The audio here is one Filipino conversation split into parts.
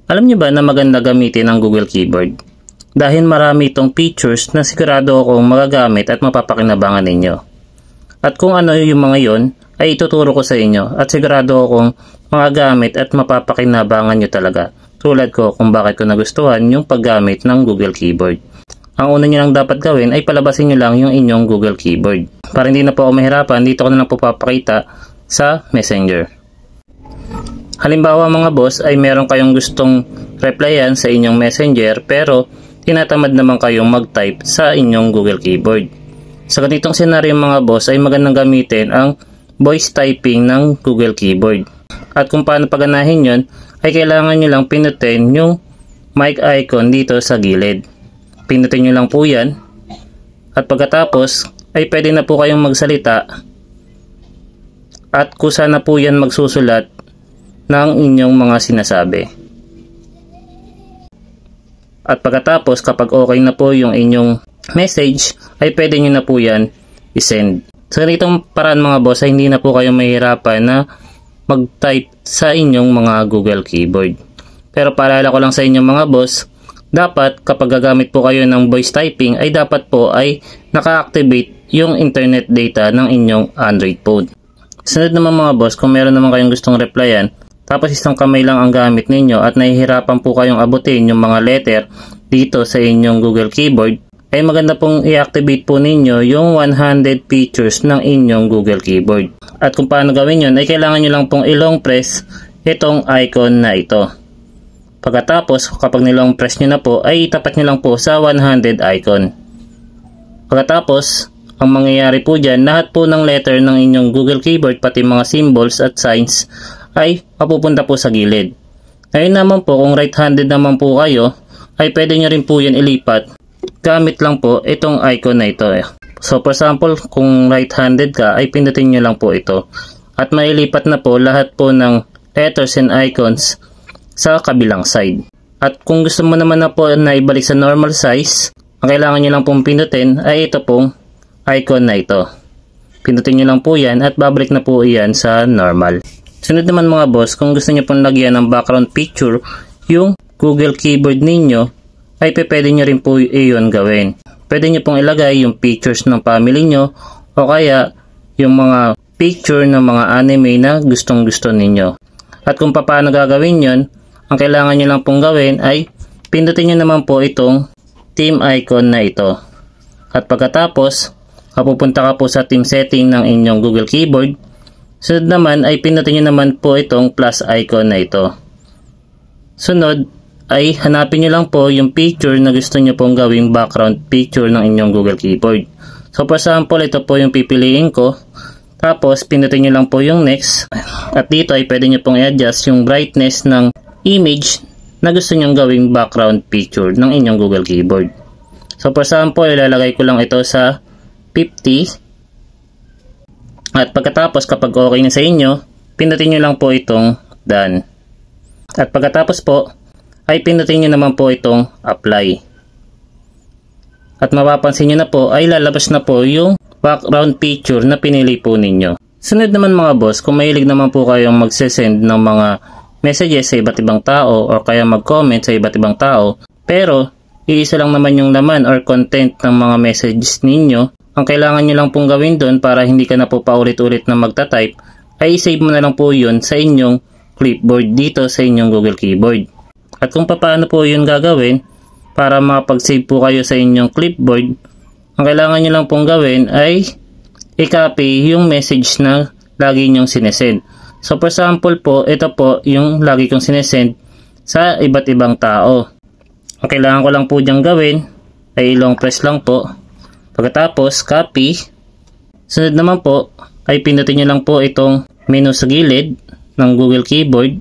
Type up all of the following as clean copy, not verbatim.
Alam niyo ba na maganda gamitin ang Google Keyboard? Dahil marami itong features na sigurado akong magagamit at mapapakinabangan ninyo. At kung ano yung mga yon ay ituturo ko sa inyo at sigurado akong magagamit at mapapakinabangan nyo talaga. Tulad ko kung bakit ko nagustuhan yung paggamit ng Google Keyboard. Ang una nyo lang dapat gawin ay palabasin nyo lang yung inyong Google Keyboard. Para hindi na po ako mahirapan, dito ko na lang po papakita sa Messenger. Halimbawa mga boss ay meron kayong gustong replyan sa inyong Messenger pero tinatamad naman kayong mag-type sa inyong Google Keyboard. Sa ganitong senaryo mga boss ay magandang gamitin ang voice typing ng Google Keyboard. At kung paano paganahin yon ay kailangan nyo lang pinutin yung mic icon dito sa gilid. Pinutin nyo lang po yan at pagkatapos ay pwede na po kayong magsalita at kusa na po yan magsusulat ng inyong mga sinasabi. At pagkatapos kapag okay na po yung inyong message ay pwede nyo na po yan isend. Sa ganitong paraan mga boss ay hindi na po kayo mahirapan na mag-type sa inyong mga Google Keyboard. Pero paalala ko lang sa inyong mga boss, dapat kapag gagamit po kayo ng voice typing ay dapat po ay naka-activate yung internet data ng inyong Android phone. Sunod naman mga boss, kung meron naman kayong gustong replyan tapos isang kamay lang ang gamit ninyo at nahihirapan po kayong abutin yung mga letter dito sa inyong Google Keyboard, ay maganda pong i-activate po ninyo yung 100 features ng inyong Google Keyboard. At kung paano gawin yun ay kailangan nyo lang pong i-long press itong icon na ito. Pagkatapos kapag nilong press nyo na po ay itapat nyo lang po sa 100 icon. Pagkatapos ang mangyayari po dyan, lahat po ng letter ng inyong Google Keyboard pati mga symbols at signs ay mapupunta po sa gilid. Ngayon naman po kung right-handed naman po kayo ay pwede nyo rin po yan ilipat gamit lang po itong icon na ito. So for example kung right-handed ka ay pindutin nyo lang po ito at mailipat na po lahat po ng letters and icons sa kabilang side. At kung gusto mo naman na po na ibalik sa normal size, ang kailangan nyo lang pong pindutin ay ito pong icon na ito. Pindutin nyo lang po yan at babalik na po yan sa normal. Sunod naman mga boss, kung gusto nyo pong lagyan ng background picture yung Google Keyboard ninyo, ay pwede nyo rin po iyon gawin. Pwede nyo pong ilagay yung pictures ng family nyo o kaya yung mga picture ng mga anime na gustong gusto ninyo. At kung paano gagawin yon, ang kailangan nyo lang pong gawin ay pindutin nyo naman po itong team icon na ito. At pagkatapos, mapupunta ka po sa team setting ng inyong Google Keyboard. Sunod naman ay pindutin nyo naman po itong plus icon na ito. Sunod ay hanapin nyo lang po yung picture na gusto nyo pong gawing background picture ng inyong Google Keyboard. So for example, ito po yung pipiliin ko. Tapos pindutin nyo lang po yung next. At dito ay pwede nyo pong i-adjust yung brightness ng image na gusto nyo gawing background picture ng inyong Google Keyboard. So for example, ilalagay ko lang ito sa 50. At pagkatapos kapag okay na sa inyo, pindutin nyo lang po itong done. At pagkatapos po, ay pindutin nyo naman po itong apply. At mapapansin nyo na po ay lalabas na po yung background picture na pinili po ninyo. Sunod naman mga boss, kung mahilig naman po kayong magsesend ng mga messages sa iba't ibang tao o kaya mag-comment sa iba't ibang tao, pero iisa lang naman yung laman or content ng mga messages ninyo, ang kailangan nyo lang pong gawin doon para hindi ka na po paulit-ulit na magta-type ay i-save mo na lang po yun sa inyong clipboard dito sa inyong Google Keyboard. At kung paano po yun gagawin para makapag-save po kayo sa inyong clipboard, ang kailangan nyo lang pong gawin ay i-copy yung message na lagi nyong sinesend. So for example po, ito po yung lagi kong sinesend sa iba't ibang tao. Ang kailangan ko lang po diyang gawin ay long press lang po. Pagkatapos, copy. Sunod naman po, ay pindutin nyo lang po itong menu sa gilid ng Google Keyboard.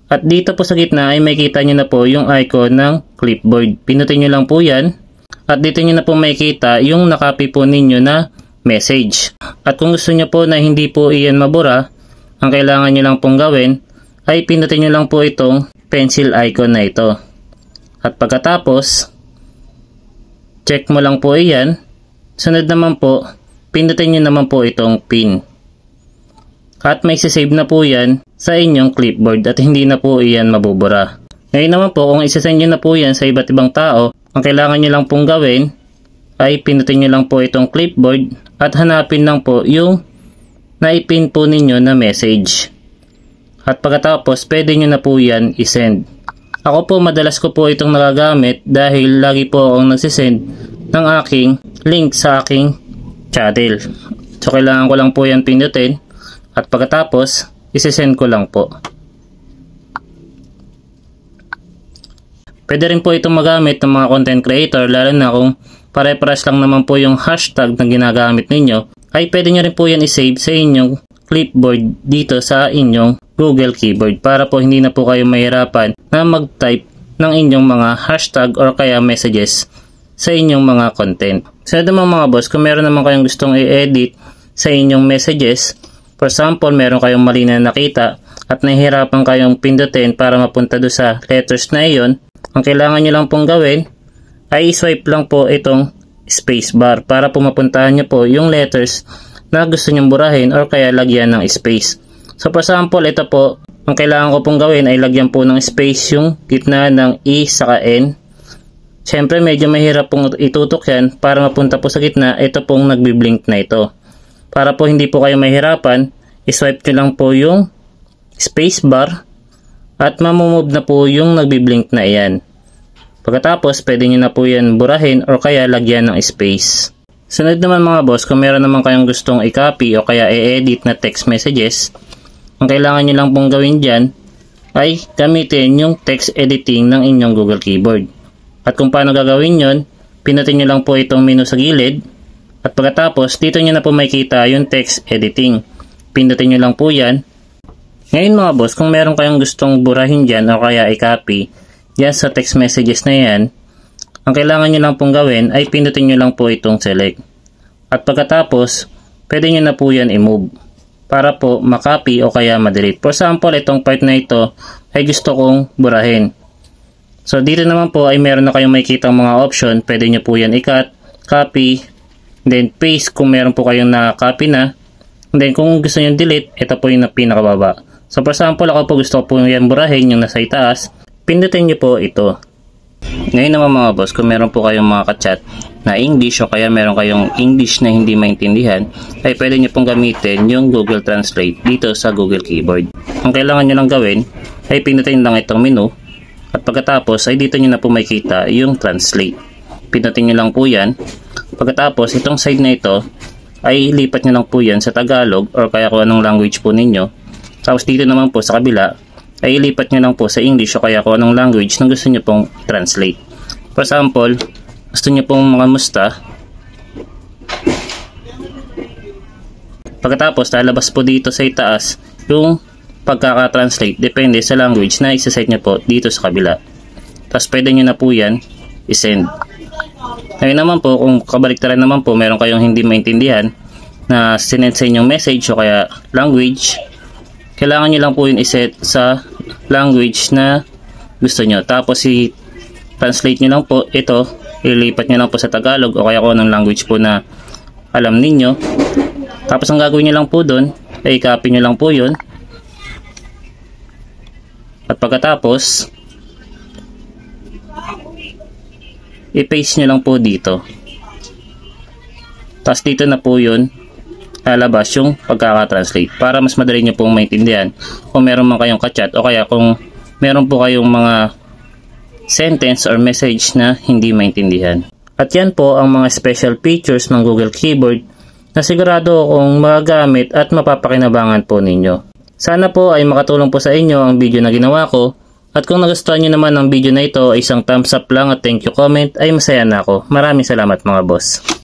At dito po sa gitna ay makikita nyo na po yung icon ng clipboard. Pindutin nyo lang po yan. At dito nyo na po makikita yung nakopy po ninyo na message. At kung gusto nyo po na hindi po iyan mabura, ang kailangan nyo lang pong gawin ay pindutin nyo lang po itong pencil icon na ito. At pagkatapos, check mo lang po iyan. Sunod naman po, pindutin nyo naman po itong pin. At may sisave na po yan sa inyong clipboard at hindi na po iyan mabubura. Ngayon naman po, kung isasend nyo na po yan sa iba't ibang tao, ang kailangan nyo lang pong gawin ay pinutin nyo lang po itong clipboard at hanapin lang po yung naipin po ninyo na message. At pagkatapos, pwede nyo na po yan isend. Ako po, madalas ko po itong nagagamit dahil lagi po akong nagsisend ng aking link sa aking channel. So, kailangan ko lang po yan pinutin at pagkatapos, isesend ko lang po. Pwede rin po itong magamit ng mga content creator, lalo na kung pare-pares lang naman po yung hashtag na ginagamit ninyo, ay pwede nyo rin po yan isave sa inyong clipboard dito sa inyong Google Keyboard para po hindi na po kayo mahirapan na mag-type ng inyong mga hashtag or kaya messages sa inyong mga content. So naman mga boss, kung meron naman kayong gustong i-edit sa inyong messages, for example, meron kayong mali na nakita at nahihirapan kayong pindutin para mapunta doon sa letters na iyon, ang kailangan nyo lang pong gawin ay i-swipe lang po itong spacebar para po mapuntahan nyo po yung letters na gusto nyong burahin or kaya lagyan ng space. So for example, ito po, ang kailangan ko pong gawin ay lagyan po ng space yung gitna ng E saka N. Siyempre medyo mahirap pong itutok yan para mapunta po sa gitna, ito pong nagbiblink na ito. Para po hindi po kayo mahirapan, i-swipe nyo lang po yung spacebar at mamumove na po yung nagbiblink na iyan. Pagkatapos, pwede nyo na po yan burahin or kaya lagyan ng space. Sunod naman mga boss, kung meron naman kayong gustong i-copy o kaya i-edit na text messages, ang kailangan nyo lang pong gawin dyan ay gamitin yung text editing ng inyong Google Keyboard. At kung paano gagawin yon, pinutin nyo lang po itong menu sa gilid at pagkatapos, dito nyo na po makita yung text editing. Pinutin nyo lang po yan. Ngayon mga boss, kung meron kayong gustong burahin dyan o kaya i-copy yan sa text messages na yan, ang kailangan nyo lang pong gawin ay pinutin nyo lang po itong select. At pagkatapos, pwede nyo na po yan i-move para po makopy o kaya ma-delete. For example, itong part na ito ay gusto kong burahin. So dito naman po ay meron na kayong makikita mga option. Pwede nyo po yan i-cut, copy, then paste kung meron po kayong na-copy na. And then kung gusto nyo delete, ito po yung pinakababa. So for example, ako po gusto ko po yan burahin yung nasa itaas. Pindutin nyo po ito. Ngayon naman mga boss, kung meron po kayong mga ka-chat na English o kaya meron kayong English na hindi maintindihan, ay pwede nyo pong gamitin yung Google Translate dito sa Google Keyboard. Ang kailangan nyo lang gawin ay pindutin lang itong menu at pagkatapos ay dito nyo na po makikita yung Translate. Pindutin nyo lang po yan. Pagkatapos itong side na ito ay lipat nyo lang po yan sa Tagalog or kaya kung anong language po ninyo. Tapos dito naman po sa kabila ay ilipat nyo lang po sa English o kaya kung anong language na gusto nyo pong translate. For example, gusto nyo pong mga musta. Pagkatapos, lalabas po dito sa itaas yung pagkaka-translate. Depende sa language na isa-set nyo po dito sa kabila. Tapos pwede nyo na po yan i-send. Ngayon naman po, kung kabaliktaran naman po, meron kayong hindi maintindihan na sinend sa inyong message o kaya language, kailangan nyo lang po yun iset sa language na gusto nyo. Tapos i-translate nyo lang po ito, ilipat nyo lang po sa Tagalog o kaya kung anong language po na alam ninyo. Tapos ang gagawin nyo lang po doon ay i-copy nyo lang po yun. At pagkatapos, i-paste nyo lang po dito. Tapos dito na po yun lalabas yung pagkaka-translate para mas madali nyo pong maintindihan kung meron man kayong ka-chat o kaya kung meron po kayong mga sentence or message na hindi maintindihan. At yan po ang mga special features ng Google Keyboard na sigurado akong magagamit at mapapakinabangan po ninyo. Sana po ay makatulong po sa inyo ang video na ginawa ko at kung nagustuhan nyo naman ang video na ito, isang thumbs up lang at thank you comment ay masaya na ako. Maraming salamat mga boss.